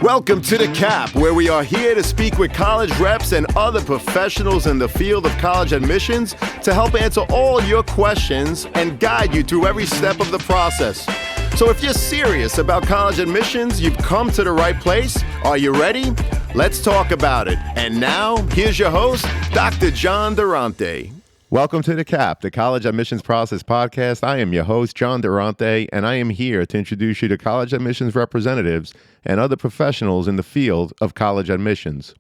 Welcome to The Cap, where we are here to speak with college reps and other professionals in the field of college admissions to help answer all your questions and guide you through every step of the process. So if you're serious about college admissions, you've come to the right place. Are you ready? Let's talk about it. And now, here's your host, Dr. John Durante. Welcome to The Cap, the College Admissions Process Podcast. I am your host, John Durante, and I am here to introduce you to college admissions representatives and other professionals in the field of college admissions.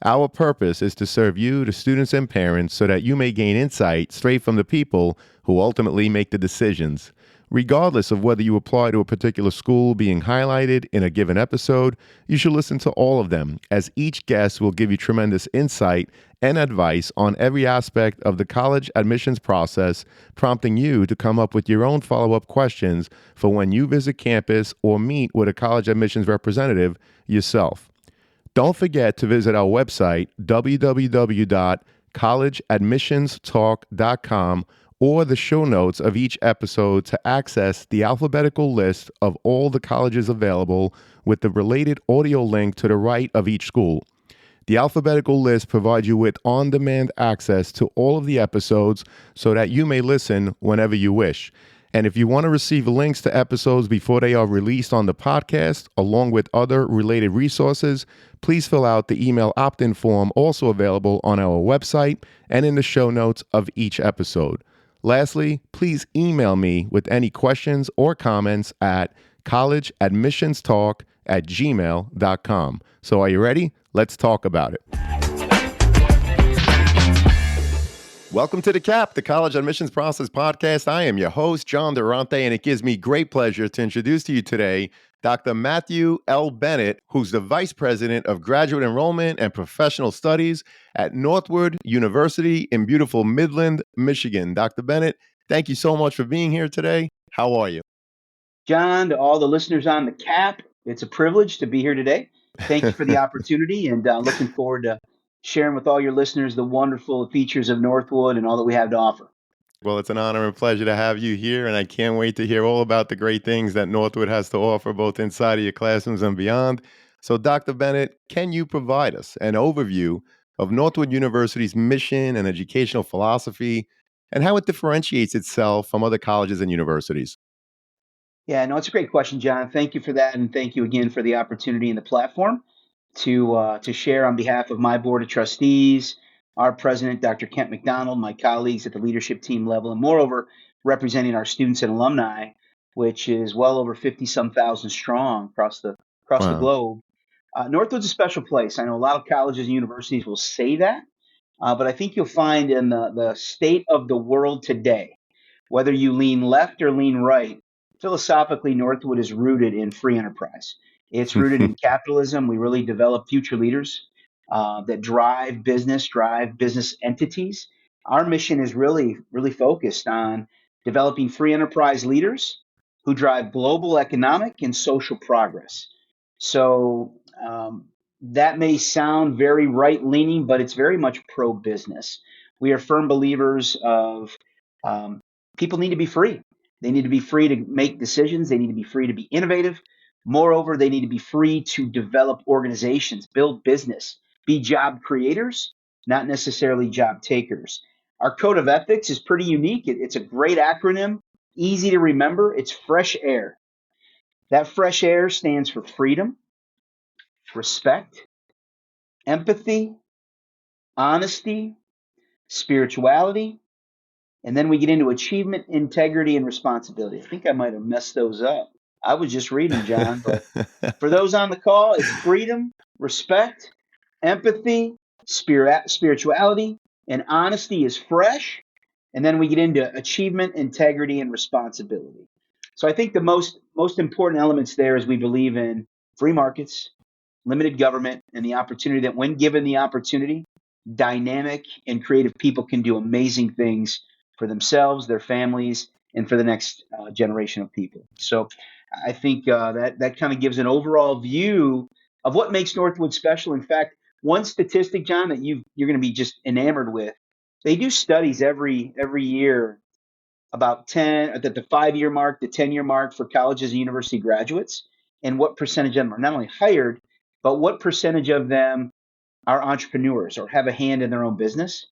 Our purpose is to serve you, the students and parents, so that you may gain insight straight from the people who ultimately make the decisions. Regardless of whether you apply to a particular school being highlighted in a given episode, you should listen to all of them, as each guest will give you tremendous insight and advice on every aspect of the college admissions process, prompting you to come up with your own follow-up questions for when you visit campus or meet with a college admissions representative yourself. Don't forget to visit our website, www.collegeadmissionstalk.com, or the show notes of each episode to access the alphabetical list of all the colleges available with the related audio link to the right of each school. The alphabetical list provides you with on-demand access to all of the episodes so that you may listen whenever you wish. And if you want to receive links to episodes before they are released on the podcast, along with other related resources, please fill out the email opt-in form also available on our website and in the show notes of each episode. Lastly, please email me with any questions or comments at collegeadmissionstalk@gmail.com. So are you ready? Let's talk about it. Welcome to The Cap, the College Admissions Process Podcast. I am your host, John Durante, and it gives me great pleasure to introduce to you today Dr. Matthew L. Bennett, who's the Vice President of Graduate Enrollment and Professional Studies at Northwood University in beautiful Midland, Michigan. Dr. Bennett, thank you so much for being here today. How are you? John, to all the listeners on The Cap, it's a privilege to be here today. Thank you for the opportunity, and looking forward to sharing with all your listeners the wonderful features of Northwood and all that we have to offer. Well, it's an honor and pleasure to have you here, and I can't wait to hear all about the great things that Northwood has to offer, both inside of your classrooms and beyond. So, Dr. Bennett, can you provide us an overview of Northwood University's mission and educational philosophy and how it differentiates itself from other colleges and universities? Yeah, no, it's a great question, John. Thank you for that, and thank you again for the opportunity and the platform to share on behalf of my board of trustees, our president, Dr. Kent McDonald, my colleagues at the leadership team level, and moreover, representing our students and alumni, which is well over 50-some thousand strong across the Wow. globe. Northwood's a special place. I know a lot of colleges and universities will say that, but I think you'll find in the state of the world today, whether you lean left or lean right, philosophically, Northwood is rooted in free enterprise. It's rooted in capitalism. We really develop future leaders that drive business entities. Our mission is really focused on developing free enterprise leaders who drive global economic and social progress. So that may sound very right-leaning, but it's very much pro-business. We are firm believers of people need to be free. They need to be free to make decisions. They need to be free to be innovative. Moreover, they need to be free to develop organizations, build business, be job creators, not necessarily job takers. Our code of ethics is pretty unique. It's a great acronym, easy to remember. It's FRESH AIR. That FRESH AIR stands for freedom, respect, empathy, honesty, spirituality, and then we get into achievement, integrity, and responsibility. I think I might have messed those up. I was just reading, John, but for those on the call, it's freedom, respect, empathy, spirituality, and honesty is fresh. And then we get into achievement, integrity, and responsibility. So I think the most important elements there is we believe in free markets, limited government, and the opportunity that when given the opportunity, dynamic and creative people can do amazing things for themselves, their families, and for the next generation of people. So I think that kind of gives an overall view of what makes Northwood special. In fact, one statistic, John, that you're going to be just enamored with, they do studies every year about 10 at the 5-year mark, the 10-year mark for colleges and university graduates, and what percentage of them are not only hired, but what percentage of them are entrepreneurs or have a hand in their own business?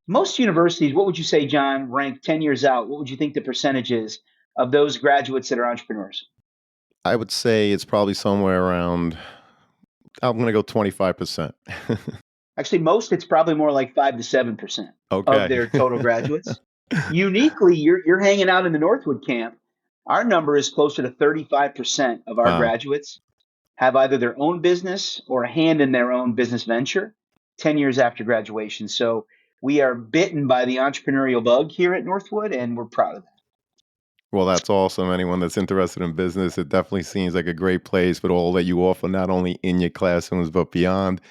Most universities, what would you say, John, rank 10 years out? What would you think the percentage is of those graduates that are entrepreneurs? I would say it's probably somewhere around, I'm going to go 25%. Actually, most, it's probably more like 5 to 7% of Okay. their total graduates. Uniquely, you're hanging out in the Northwood camp. Our number is closer to 35% of our Wow. graduates have either their own business or a hand in their own business venture 10 years after graduation. So we are bitten by the entrepreneurial bug here at Northwood, and we're proud of that. Well, that's awesome. Anyone that's interested in business, it definitely seems like a great place with all that you offer, not only in your classrooms, but beyond.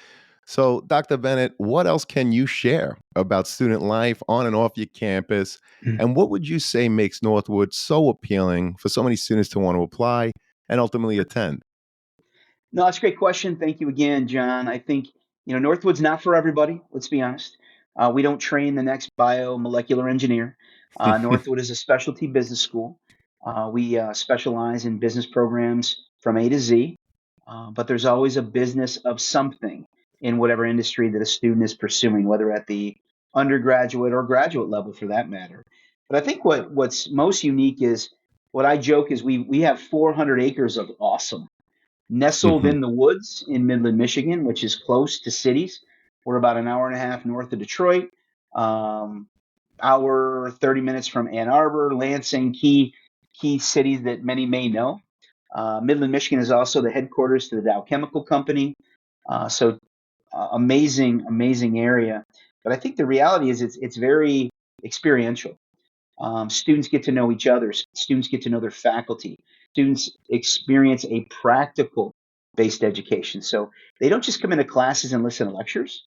So, Dr. Bennett, what else can you share about student life on and off your campus? And what would you say makes Northwood so appealing for so many students to want to apply and ultimately attend? No, that's a great question. Thank you again, John. I think, Northwood's not for everybody. Let's be honest. We don't train the next biomolecular engineer. Northwood is a specialty business school. We specialize in business programs from A to Z, but there's always a business of something in whatever industry that a student is pursuing, whether at the undergraduate or graduate level for that matter. But I think what's most unique is what I joke is we have 400 acres of awesome nestled in the woods in Midland, Michigan, which is close to cities. We're about an hour and a half north of Detroit, um, hour 30 minutes from Ann Arbor, Lansing, key cities that many may know. Midland, Michigan is also the headquarters to the Dow Chemical Company. Amazing area. But I think the reality is it's very experiential. Students get to know each other. Students get to know their faculty. Students experience a practical based education. So they don't just come into classes and listen to lectures,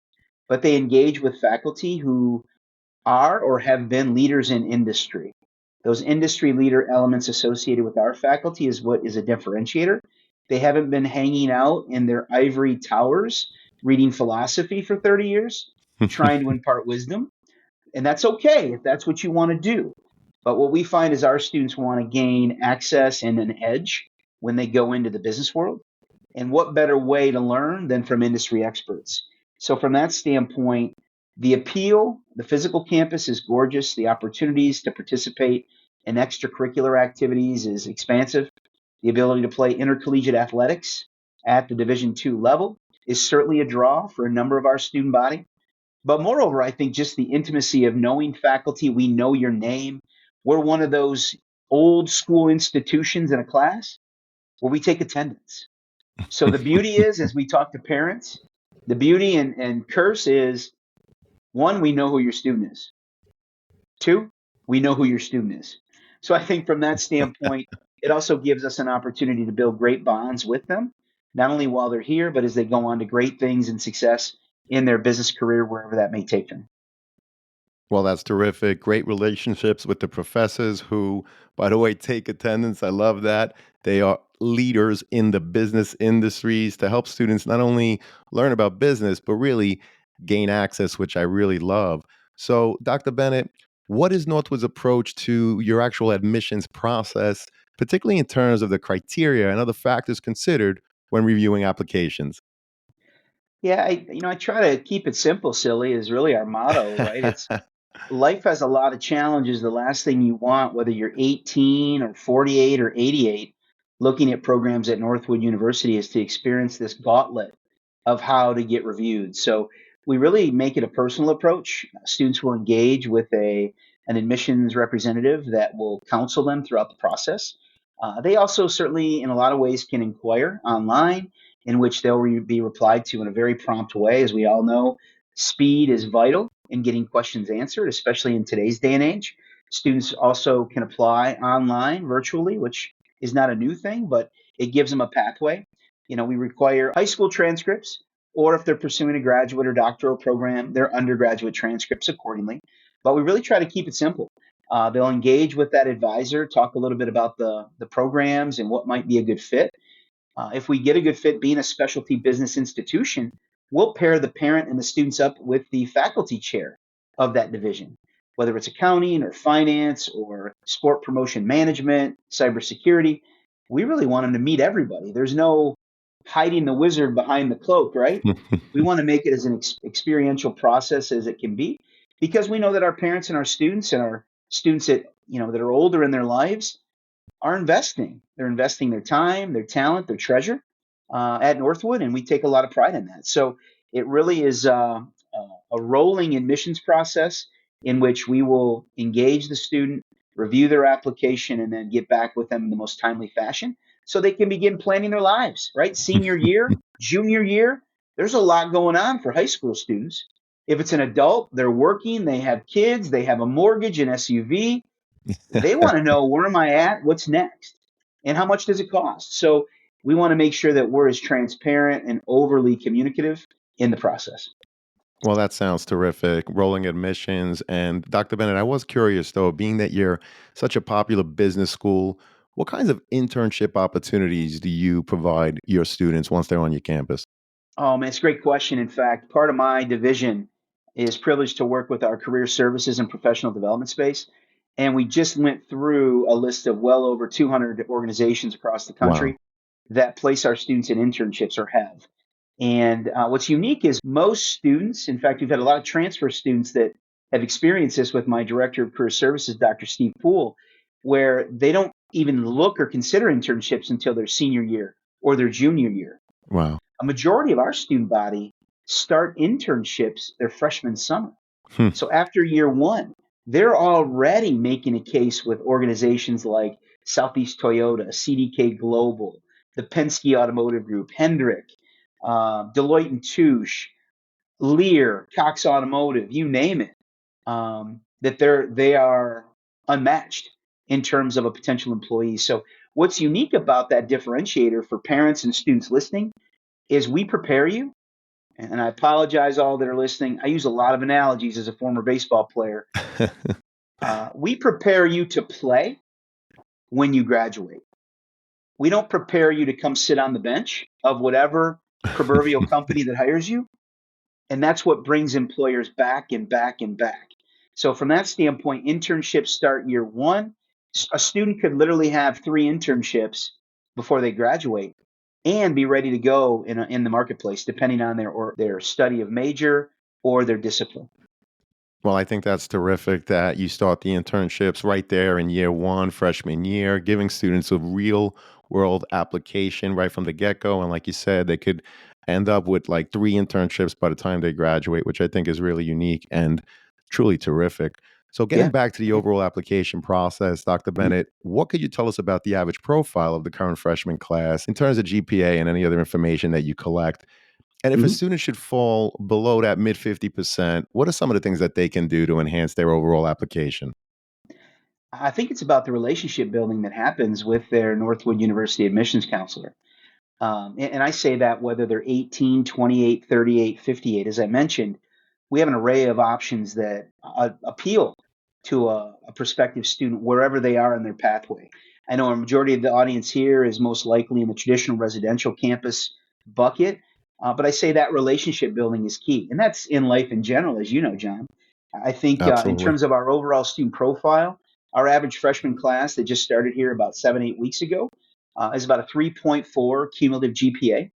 but they engage with faculty who are or have been leaders in industry. Those industry leader elements associated with our faculty is what is a differentiator. They haven't been hanging out in their ivory towers reading philosophy for 30 years, trying to impart wisdom. And that's okay if that's what you want to do. But what we find is our students want to gain access and an edge when they go into the business world. And what better way to learn than from industry experts? So, from that standpoint, the appeal, the physical campus is gorgeous. The opportunities to participate in extracurricular activities is expansive. The ability to play intercollegiate athletics at the Division II level is certainly a draw for a number of our student body. But moreover, I think just the intimacy of knowing faculty, we know your name. We're one of those old school institutions in a class where we take attendance. So the beauty is, as we talk to parents, the beauty and curse is one, we know who your student is. Two, we know who your student is. So I think from that standpoint, it also gives us an opportunity to build great bonds with them, not only while they're here, but as they go on to great things and success in their business career, wherever that may take them. Well, that's terrific. Great relationships with the professors who, by the way, take attendance. I love that. They are leaders in the business industries to help students not only learn about business, but really gain access, which I really love. So, Dr. Bennett, what is Northwood's approach to your actual admissions process, particularly in terms of the criteria and other factors considered when reviewing applications? Yeah, I try to keep it simple, silly is really our motto, right? It's life has a lot of challenges. The last thing you want, whether you're 18 or 48 or 88, looking at programs at Northwood University, is to experience this gauntlet of how to get reviewed. So we really make it a personal approach. Students will engage with an admissions representative that will counsel them throughout the process. They also certainly, in a lot of ways, can inquire online, in which they'll be replied to in a very prompt way. As we all know, speed is vital in getting questions answered, especially in today's day and age. Students also can apply online virtually, which is not a new thing, but it gives them a pathway. We require high school transcripts, or if they're pursuing a graduate or doctoral program, their undergraduate transcripts accordingly. But we really try to keep it simple. They'll engage with that advisor, talk a little bit about the programs and what might be a good fit. If we get a good fit being a specialty business institution, we'll pair the parent and the students up with the faculty chair of that division, whether it's accounting or finance or sport promotion management, cybersecurity. We really want them to meet everybody. There's no hiding the wizard behind the cloak, right? We want to make it as an experiential process as it can be, because we know that our parents and our students that that are older in their lives are investing. They're investing their time, their talent, their treasure at Northwood, and we take a lot of pride in that. So it really is a rolling admissions process in which we will engage the student, review their application, and then get back with them in the most timely fashion so they can begin planning their lives, right? Senior year, junior year, there's a lot going on for high school students. If it's an adult, they're working, they have kids, they have a mortgage, an SUV. They want to know, where am I at? What's next? And how much does it cost? So we want to make sure that we're as transparent and overly communicative in the process. Well, that sounds terrific. Rolling admissions. And Dr. Bennett, I was curious though, being that you're such a popular business school, what kinds of internship opportunities do you provide your students once they're on your campus? Oh man, it's a great question. In fact, part of my division is privileged to work with our career services and professional development space. And we just went through a list of well over 200 organizations across the Wow. country that place our students in internships or have. And what's unique is most students, in fact, we've had a lot of transfer students that have experienced this with my director of career services, Dr. Steve Poole, where they don't even look or consider internships until their senior year or their junior year. Wow. A majority of our student body start internships their freshman summer. Hmm. So after year one, they're already making a case with organizations like Southeast Toyota, CDK Global, the Penske Automotive Group, Hendrick, Deloitte and Touche, Lear, Cox Automotive, you name it. That they are unmatched in terms of a potential employee. So what's unique about that differentiator for parents and students listening is we prepare you. And I apologize all that are listening. I use a lot of analogies as a former baseball player. We prepare you to play when you graduate. We don't prepare you to come sit on the bench of whatever proverbial company that hires you. And that's what brings employers back and back and back. So from that standpoint, internships start year one. A student could literally have 3 internships before they graduate and be ready to go in the marketplace, depending on their study of major or their discipline. Well, I think that's terrific that you start the internships right there in year one, freshman year, giving students a real world application right from the get go. And like you said, they could end up with like 3 internships by the time they graduate, which I think is really unique and truly terrific. So, getting Yeah. back to the Yeah. overall application process, Dr. Mhm. Bennett, what could you tell us about the average profile of the current freshman class in terms of GPA and any other information that you collect? And if a Mhm. student should fall below that mid 50%, what are some of the things that they can do to enhance their overall application? I think it's about the relationship building that happens with their Northwood University admissions counselor. And I say that whether they're 18, 28, 38, 58. As I mentioned, we have an array of options that appeal to a prospective student wherever they are in their pathway. I know a majority of the audience here is most likely in the traditional residential campus bucket, but I say that relationship building is key. And that's in life in general, as you know, John. I think in Absolutely. terms of our overall student profile, our average freshman class that just started here about 7, 8 weeks ago is about a 3.4 cumulative GPA.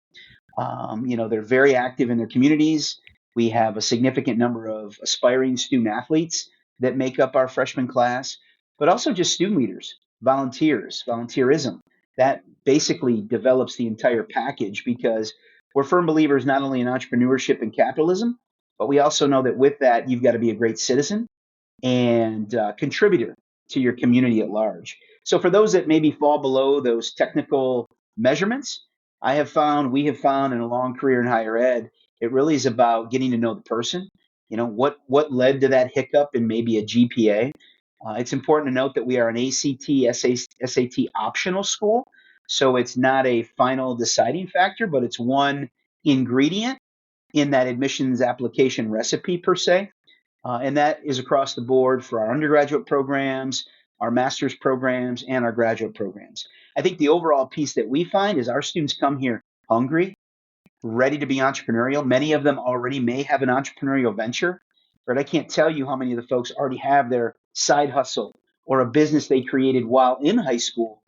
They're very active in their communities. We have a significant number of aspiring student athletes that make up our freshman class, but also just student leaders, volunteers, volunteerism. That basically develops the entire package because we're firm believers not only in entrepreneurship and capitalism, but we also know that with that, you've got to be a great citizen and contributor to your community at large. So for those that maybe fall below those technical measurements, we have found in a long career in higher ed, it really is about getting to know the person. What led to that hiccup in maybe a GPA. It's important to note that we are an ACT, SAT optional school, so it's not a final deciding factor, but it's one ingredient in that admissions application recipe per se. And that is across the board for our undergraduate programs, our master's programs, and our graduate programs. I think the overall piece that we find is our students come here hungry, ready to be entrepreneurial. Many of them already may have an entrepreneurial venture, but I can't tell you how many of the folks already have their side hustle or a business they created while in high school,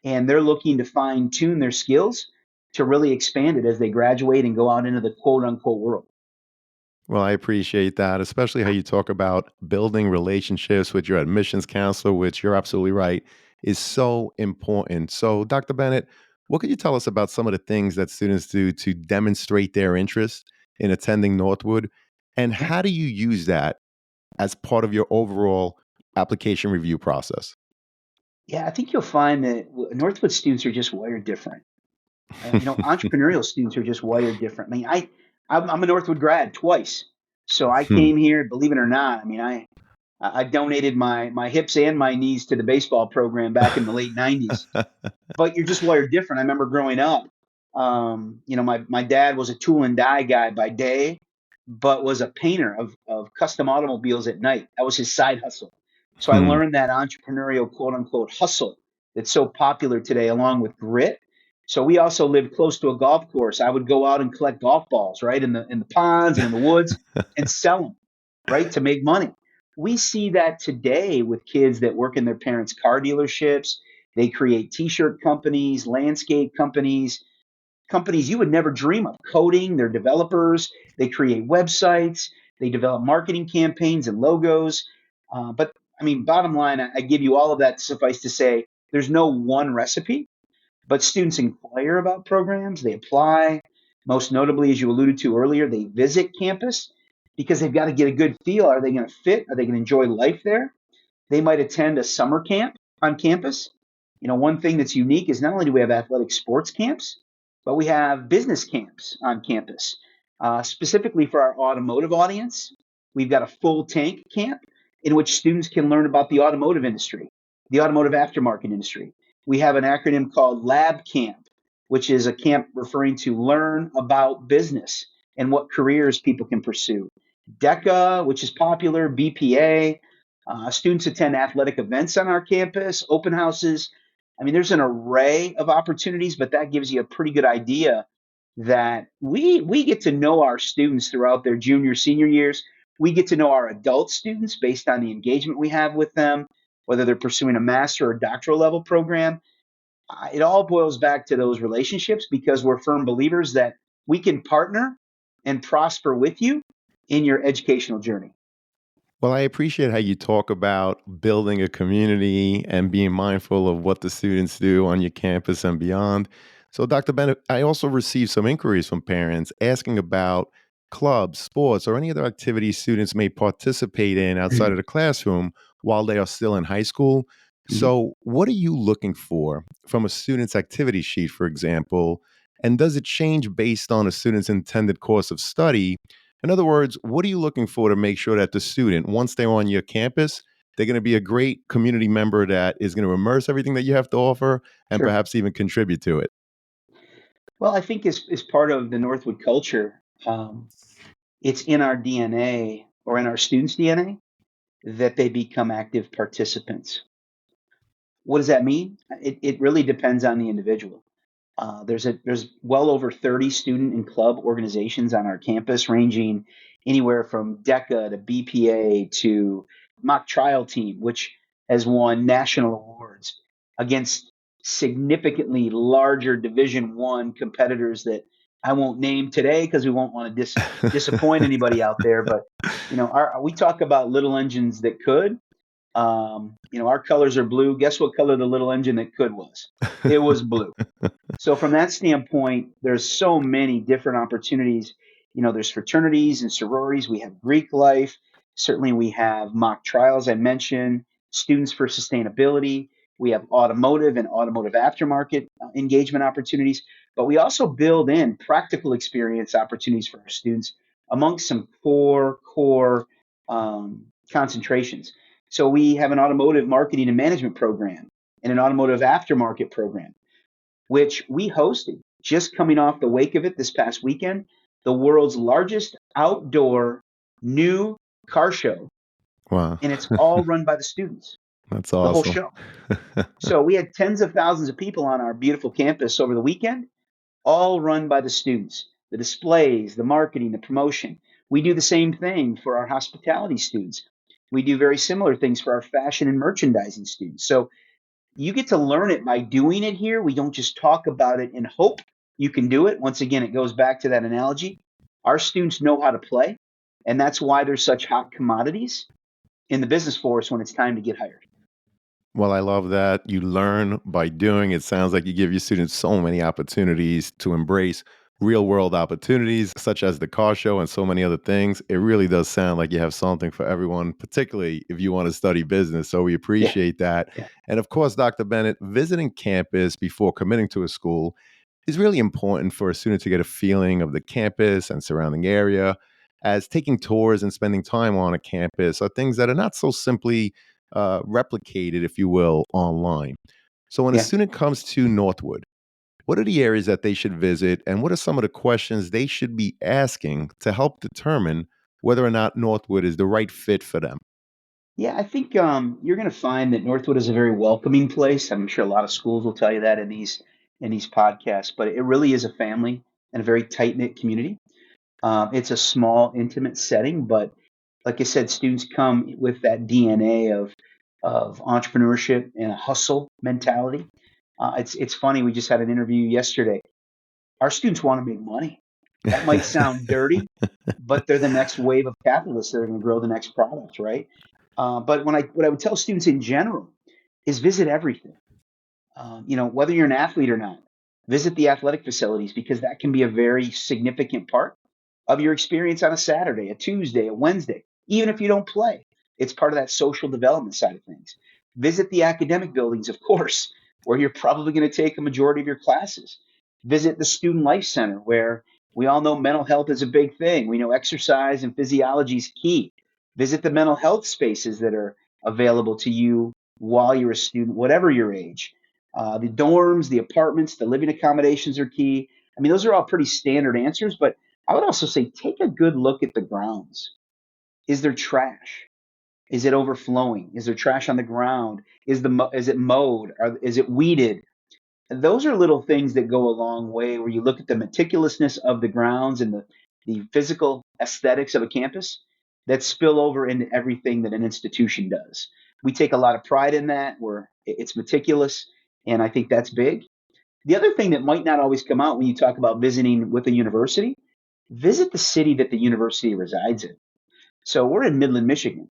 and they're looking to fine tune their skills to really expand it as they graduate and go out into the quote unquote world. Well, I appreciate that, especially how you talk about building relationships with your admissions counselor, which you're absolutely right, is so important. So, Dr. Bennett, what could you tell us about some of the things that students do to demonstrate their interest in attending Northwood? And Yeah. how do you use that as part of your overall application review process? Yeah, I think you'll find that Northwood students are just wired different. Entrepreneurial students are just wired different. I mean, I'm a Northwood grad twice, so I Hmm. came here. Believe it or not, I mean, I donated my hips and my knees to the baseball program back in the late '90s. But you're just wired different. I remember growing up, my dad was a tool and die guy by day, but was a painter of custom automobiles at night. That was his side hustle. So I Hmm. learned that entrepreneurial quote unquote hustle that's so popular today, along with grit. So we also lived close to a golf course. I would go out and collect golf balls, right, in the ponds and in the woods, and sell them, right, to make money. We see that today with kids that work in their parents' car dealerships. They create t-shirt companies, landscape companies, companies you would never dream of. Coding, they're developers, they create websites, they develop marketing campaigns and logos. But I mean, bottom line, I give you all of that to suffice to say there's no one recipe, but students inquire about programs, they apply. Most notably, as you alluded to earlier, they visit campus because they've got to get a good feel. Are they going to fit? Are they going to enjoy life there? They might attend a summer camp on campus. One thing that's unique is not only do we have athletic sports camps, but we have business camps on campus. Specifically for our automotive audience, we've got a full tank camp in which students can learn about the automotive industry, the automotive aftermarket industry. We have an acronym called Lab Camp, which is a camp referring to learn about business and what careers people can pursue. DECA, which is popular, BPA, students attend athletic events on our campus, open houses. I mean, there's an array of opportunities, but that gives you a pretty good idea that we get to know our students throughout their junior, senior years. We get to know our adult students based on the engagement we have with them, whether they're pursuing a master or doctoral level program. It all boils back to those relationships because we're firm believers that we can partner and prosper with you in your educational journey. Well, I appreciate how you talk about building a community and being mindful of what the students do on your campus and beyond. So, Dr. Bennett, I also received some inquiries from parents asking about clubs, sports, or any other activities students may participate in outside of the classroom while they are still in high school. Mhm. So, what are you looking for from a student's activity sheet, for example? And does it change based on a student's intended course of study? In other words, what are you looking for to make sure that the student, once they're on your campus, they're going to be a great community member that is going to immerse everything that you have to offer and Sure. perhaps even contribute to it? Well, I think as part of the Northwood culture, it's in our DNA or in our students' DNA that they become active participants. What does that mean? It really depends on the individual. There's well over 30 student and club organizations on our campus, ranging anywhere from DECA to BPA to mock trial team, which has won national awards against significantly larger Division I competitors that I won't name today because we won't want to disappoint anybody out there. But we talk about little engines that could. Our colors are blue. Guess what color the little engine that could was? It was blue. So from that standpoint, there's so many different opportunities. There's fraternities and sororities. We have Greek life. Certainly, we have mock trials. I mentioned students for sustainability. We have automotive and automotive aftermarket engagement opportunities. But we also build in practical experience opportunities for our students amongst some core concentrations. So we have an automotive marketing and management program and an automotive aftermarket program which we hosted just coming off the wake of it this past weekend, the world's largest outdoor new car show. Wow. And it's all run by the students, That's the whole awesome. show. So we had tens of thousands of people on our beautiful campus over the weekend, all run by the students. The displays, the marketing, the promotion. We do the same thing for our hospitality students. We do very similar things for our fashion and merchandising students. So you get to learn it by doing it here. We don't just talk about it in hope you can do it. Once again, it goes back to that analogy. Our students know how to play, and that's why they're such hot commodities in the business force when it's time to get hired. Well, I love that you learn by doing. It sounds like you give your students so many opportunities to embrace real world opportunities, such as the car show and so many other things. It really does sound like you have something for everyone, particularly if you want to study business. So we Yeah, appreciate that. yeah, And of course, Dr. Bennett, visiting campus before committing to a school is really important for a student to get a feeling of the campus and surrounding area, as taking tours and spending time on a campus are things that are not so simply replicated, if you will, online. So when a yeah. student comes to Northwood, what are the areas that they should visit, and what are some of the questions they should be asking to help determine whether or not Northwood is the right fit for them? Yeah, I think you're going to find that Northwood is a very welcoming place. I'm sure a lot of schools will tell you that in these podcasts, but it really is a family and a very tight knit community. It's a small, intimate setting, but like I said, students come with that DNA of entrepreneurship and a hustle mentality. It's funny. We just had an interview yesterday. Our students want to make money. That might sound dirty, but they're the next wave of capitalists that are going to grow the next product, right? But what I would tell students in general is visit everything. Whether you're an athlete or not, visit the athletic facilities because that can be a very significant part of your experience on a Saturday, a Tuesday, a Wednesday, even if you don't play. It's part of that social development side of things. Visit the academic buildings, of course, where you're probably going to take a majority of your classes. Visit the Student Life Center, where we all know mental health is a big thing. We know exercise and physiology is key. Visit the mental health spaces that are available to you while you're a student, whatever your age. The dorms, the apartments, the living accommodations are key. I mean, those are all pretty standard answers, but I would also say take a good look at the grounds. Is there trash? Is it overflowing? Is there trash on the ground? Is it mowed? Is it weeded? And those are little things that go a long way where you look at the meticulousness of the grounds and the physical aesthetics of a campus that spill over into everything that an institution does. We take a lot of pride in that, where it's meticulous, and I think that's big. The other thing that might not always come out when you talk about visiting with a university, visit the city that the university resides in. So we're in Midland, Michigan.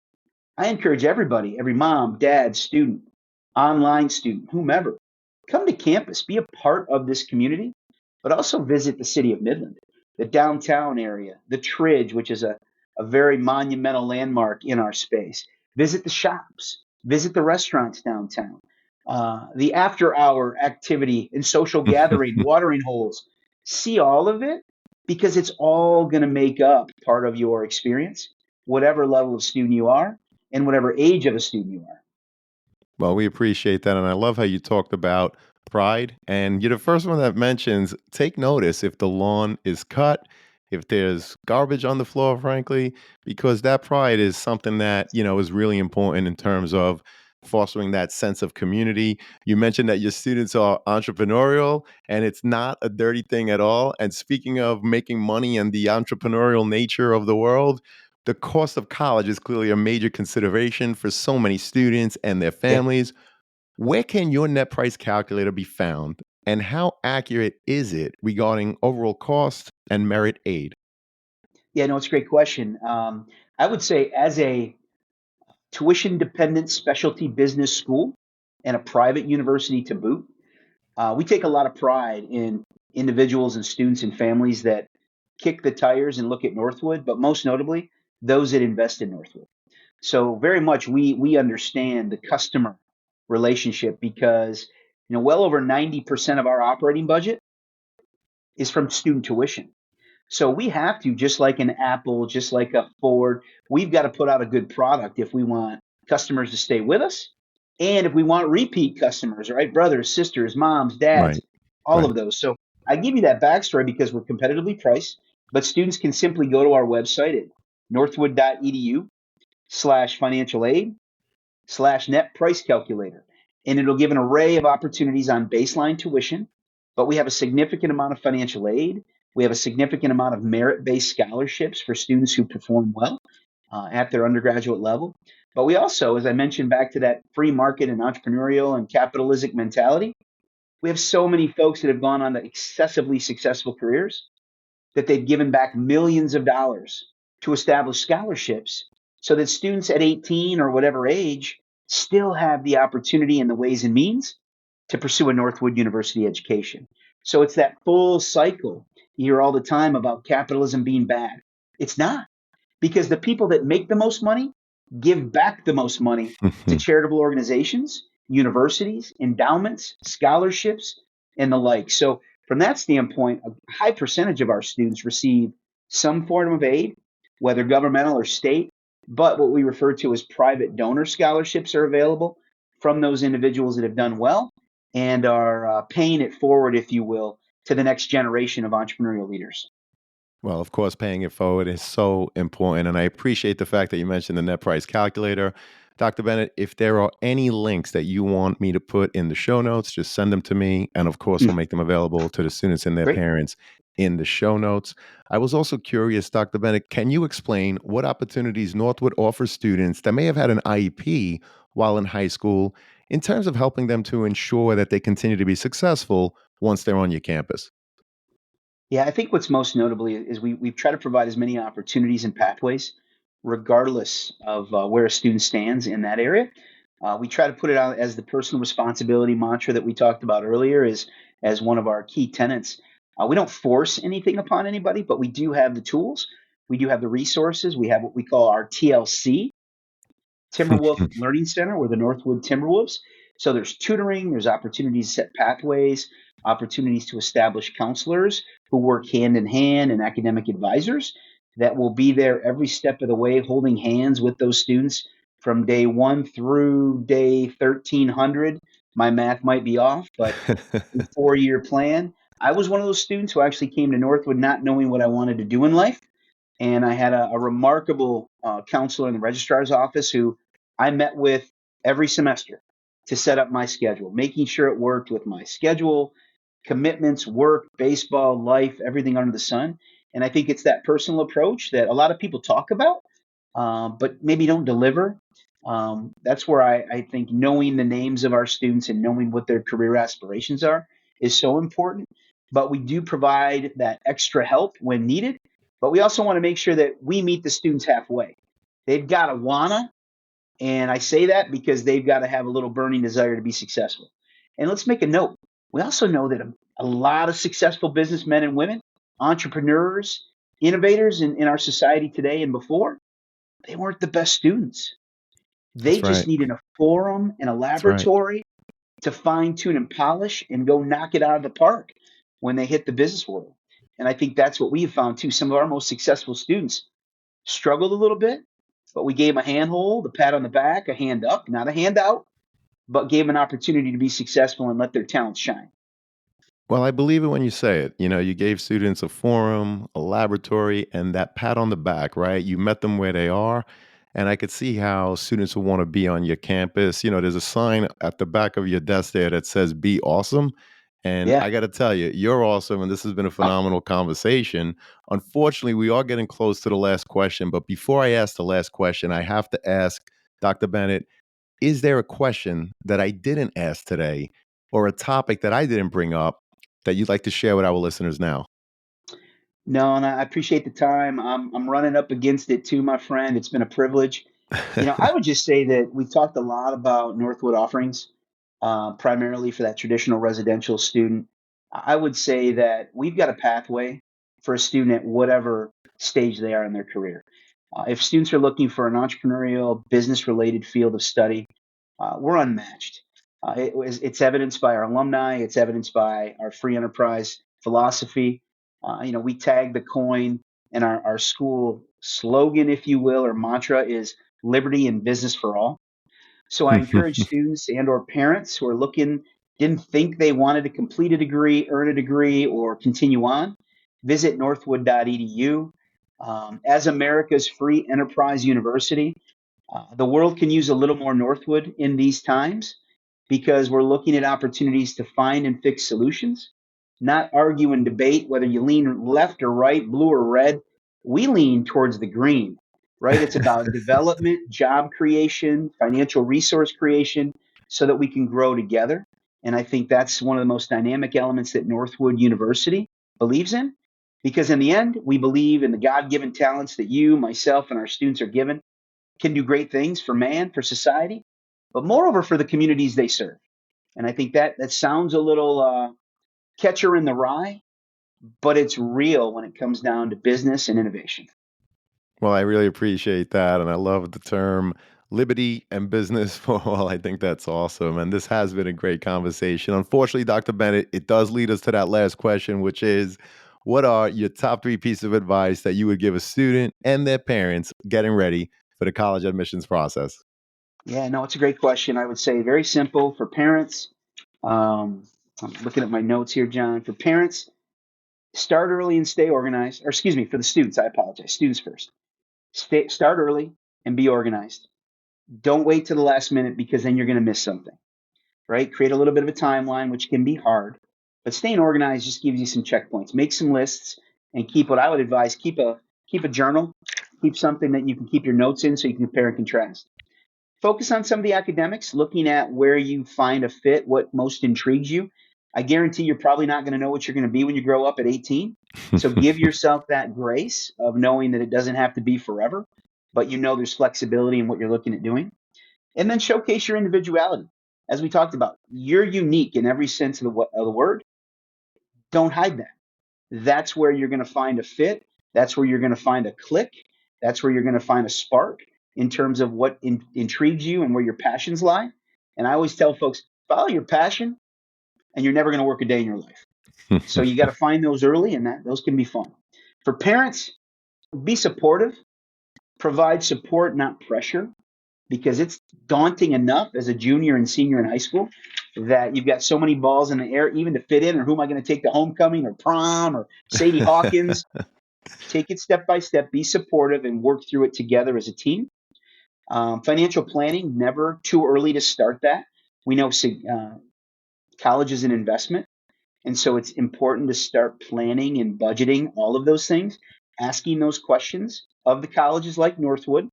I encourage everybody, every mom, dad, student, online student, whomever, come to campus, be a part of this community, but also visit the city of Midland, the downtown area, the Tridge, which is a very monumental landmark in our space. Visit the shops, visit the restaurants downtown, the after hour activity and social gathering, watering holes. See all of it because it's all going to make up part of your experience, whatever level of student you are and whatever age of a student you are. Well, we appreciate that. And I love how you talked about pride. And you're the first one that mentions take notice if the lawn is cut, if there's garbage on the floor, frankly, because that pride is something that, is really important in terms of fostering that sense of community. You mentioned that your students are entrepreneurial and it's not a dirty thing at all. And speaking of making money and the entrepreneurial nature of the world, the cost of college is clearly a major consideration for so many students and their Yeah. families. Where can your net price calculator be found, and how accurate is it regarding overall cost and merit aid? Yeah, no, it's a great question. I would say as a tuition dependent specialty business school and a private university to boot, we take a lot of pride in individuals and students and families that kick the tires and look at Northwood, but most notably, those that invest in Northwood. So very much we understand the customer relationship because well over 90% of our operating budget is from student tuition. So we have to, just like an Apple, just like a Ford, we've got to put out a good product if we want customers to stay with us. And if we want repeat customers, right? Brothers, sisters, moms, dads, Right, all right. of those. So I give you that backstory because we're competitively priced, but students can simply go to our website at northwood.edu/financial aid /net price calculator. And it'll give an array of opportunities on baseline tuition, but we have a significant amount of financial aid. We have a significant amount of merit based scholarships for students who perform well at their undergraduate level. But we also, as I mentioned back to that free market and entrepreneurial and capitalistic mentality, We have so many folks that have gone on to excessively successful careers that they've given back millions of dollars to establish scholarships so that students at 18 or whatever age still have the opportunity and the ways and means to pursue a Northwood University education. So it's that full cycle. You hear all the time about capitalism being bad. It's not, because the people that make the most money give back the most money to charitable organizations, universities, endowments, scholarships, and the like. So, from that standpoint, a high percentage of our students receive some form of aid, whether governmental or state, but what we refer to as private donor scholarships are available from those individuals that have done well and are paying it forward, if you will, to the next generation of entrepreneurial leaders. Well, of course, paying it forward is so important. And I appreciate the fact that you mentioned the net price calculator. Dr. Bennett, if there are any links that you want me to put in the show notes, just send them to me. And of course, we'll make them available to the students and their Great. parents in the show notes. I was also curious, Dr. Bennett, can you explain what opportunities Northwood offers students that may have had an IEP while in high school in terms of helping them to ensure that they continue to be successful once they're on your campus? Yeah, I think what's most notably is we try to provide as many opportunities and pathways, regardless of where a student stands in that area. We try to put it out as the personal responsibility mantra that we talked about earlier, is as one of our key tenets. We don't force anything upon anybody, but we do have the tools. We do have the resources. We have what we call our TLC, Timberwolf Learning Center. We're the Northwood Timberwolves. So there's tutoring, there's opportunities to set pathways, opportunities to establish counselors who work hand in hand, and academic advisors that will be there every step of the way, holding hands with those students from day one through day 1300. My math might be off, but a 4-year plan. I was one of those students who actually came to Northwood not knowing what I wanted to do in life. And I had a remarkable counselor in the registrar's office who I met with every semester to set up my schedule, making sure it worked with my schedule, commitments, work, baseball, life, everything under the sun. And I think it's that personal approach that a lot of people talk about, but maybe don't deliver. That's where I think knowing the names of our students and knowing what their career aspirations are is so important. But we do provide that extra help when needed. But we also want to make sure that we meet the students halfway. They've got to wanna, and I say that because they've got to have a little burning desire to be successful. And let's make a note. We also know that a lot of successful businessmen and women, entrepreneurs, innovators in our society today and before, they weren't the best students. They That's just right. needed a forum and a That's right. laboratory to fine tune and polish and go knock it out of the park when they hit the business world. And I think that's what we have found too. Some of our most successful students struggled a little bit, but we gave them a handhold, a pat on the back, a hand up, not a handout, but gave them an opportunity to be successful and let their talents shine. Well, I believe it when you say it. You know, you gave students a forum, a laboratory, and that pat on the back, right? You met them where they are. And I could see how students will want to be on your campus. You know, there's a sign at the back of your desk there that says be awesome. And Yeah. I got to tell you, you're awesome. And this has been a phenomenal conversation. Unfortunately, we are getting close to the last question. But before I ask the last question, I have to ask Dr. Bennett, is there a question that I didn't ask today or a topic that I didn't bring up that you'd like to share with our listeners now? No, and I appreciate the time. I'm running up against it too, my friend. It's been a privilege. I would just say that we've talked a lot about Northwood offerings, primarily for that traditional residential student. I would say that we've got a pathway for a student at whatever stage they are in their career. If students are looking for an entrepreneurial, business related field of study, we're unmatched. It's evidenced by our alumni, it's evidenced by our free enterprise philosophy. We tag the coin, and our school slogan, if you will, or mantra is liberty and business for all. So I encourage students and or parents who are looking, didn't think they wanted to complete a degree, earn a degree, or continue on, visit northwood.edu. As America's free enterprise university, the world can use a little more Northwood in these times because we're looking at opportunities to find and fix solutions, not argue and debate whether you lean left or right, blue or red. We lean towards the green, right? It's about development, job creation, financial resource creation so that we can grow together. And I think that's one of the most dynamic elements that Northwood University believes in. Because in the end, we believe in the God given talents that you, myself, and our students are given, can do great things for man, for society, but moreover for the communities they serve. And I think that sounds a little catcher in the rye, but it's real when it comes down to business and innovation. Well, I really appreciate that. And I love the term liberty and business for all. I think that's awesome. And this has been a great conversation. Unfortunately, Dr. Bennett, it does lead us to that last question, which is what are your top 3 pieces of advice that you would give a student and their parents getting ready for the college admissions process? Yeah, no, it's a great question. I would say very simple for parents. I'm looking at my notes here, John. For parents, start early and stay organized. Or excuse me, for the students, I apologize. Students first. Start early and be organized. Don't wait to the last minute because then you're going to miss something, right? Create a little bit of a timeline, which can be hard, but staying organized just gives you some checkpoints. Make some lists and keep what I would advise, keep a journal, keep something that you can keep your notes in so you can compare and contrast. Focus on some of the academics, looking at where you find a fit, what most intrigues you. I guarantee you're probably not going to know what you're going to be when you grow up at 18. So give yourself that grace of knowing that it doesn't have to be forever, but you know there's flexibility in what you're looking at doing. And then showcase your individuality. As we talked about, you're unique in every sense of the word. Don't hide that. That's where you're going to find a fit. That's where you're going to find a click. That's where you're going to find a spark in terms of what intrigues you and where your passions lie. And I always tell folks, follow your passion and you're never going to work a day in your life. So you got to find those early, and those can be fun. For parents, be supportive. Provide support, not pressure, because it's daunting enough as a junior and senior in high school that you've got so many balls in the air, even to fit in, or who am I going to take to homecoming or prom or Sadie Hawkins? Take it step by step, be supportive, and work through it together as a team. Financial planning, never too early to start that. We know college is an investment. And so it's important to start planning and budgeting all of those things, asking those questions of the colleges like Northwood.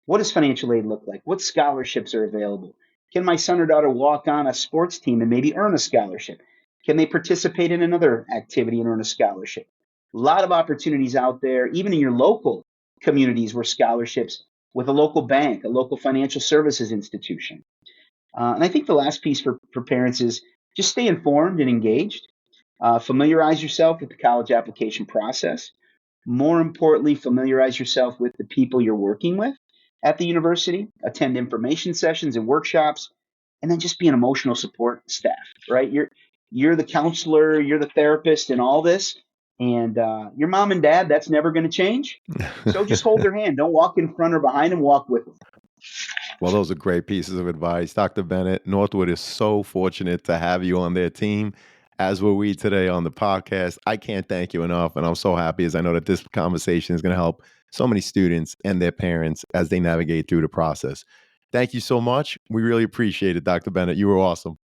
What does financial aid look like? What scholarships are available? Can my son or daughter walk on a sports team and maybe earn a scholarship? Can they participate in another activity and earn a scholarship? A lot of opportunities out there, even in your local communities where scholarships with a local bank, a local financial services institution. And I think the last piece for parents is just stay informed and engaged. Familiarize yourself with the college application process. More importantly, familiarize yourself with the people you're working with at the university. Attend information sessions and workshops, and then just be an emotional support staff. Right? You're the counselor, you're the therapist, and all this. And your mom and dad, that's never going to change. So just hold their hand. Don't walk in front or behind them. Walk with them. Well, those are great pieces of advice. Dr. Bennett, Northwood is so fortunate to have you on their team, as were we today on the podcast. I can't thank you enough, and I'm so happy as I know that this conversation is going to help so many students and their parents as they navigate through the process. Thank you so much. We really appreciate it, Dr. Bennett. You were awesome.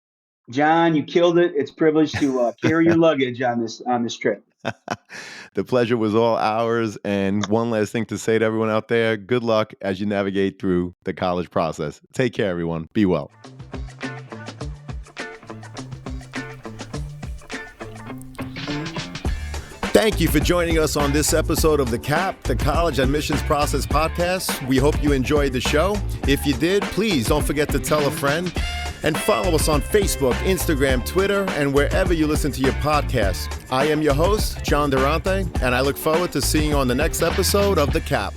John, you killed it. It's a privilege to carry your luggage on this trip. The pleasure was all ours. And one last thing to say to everyone out there, good luck as you navigate through the college process. Take care, everyone. Be well. Thank you for joining us on this episode of The CAP, the College Admissions Process Podcast. We hope you enjoyed the show. If you did, please don't forget to tell a friend and follow us on Facebook, Instagram, Twitter, and wherever you listen to your podcasts. I am your host, John Durante, and I look forward to seeing you on the next episode of The CAP.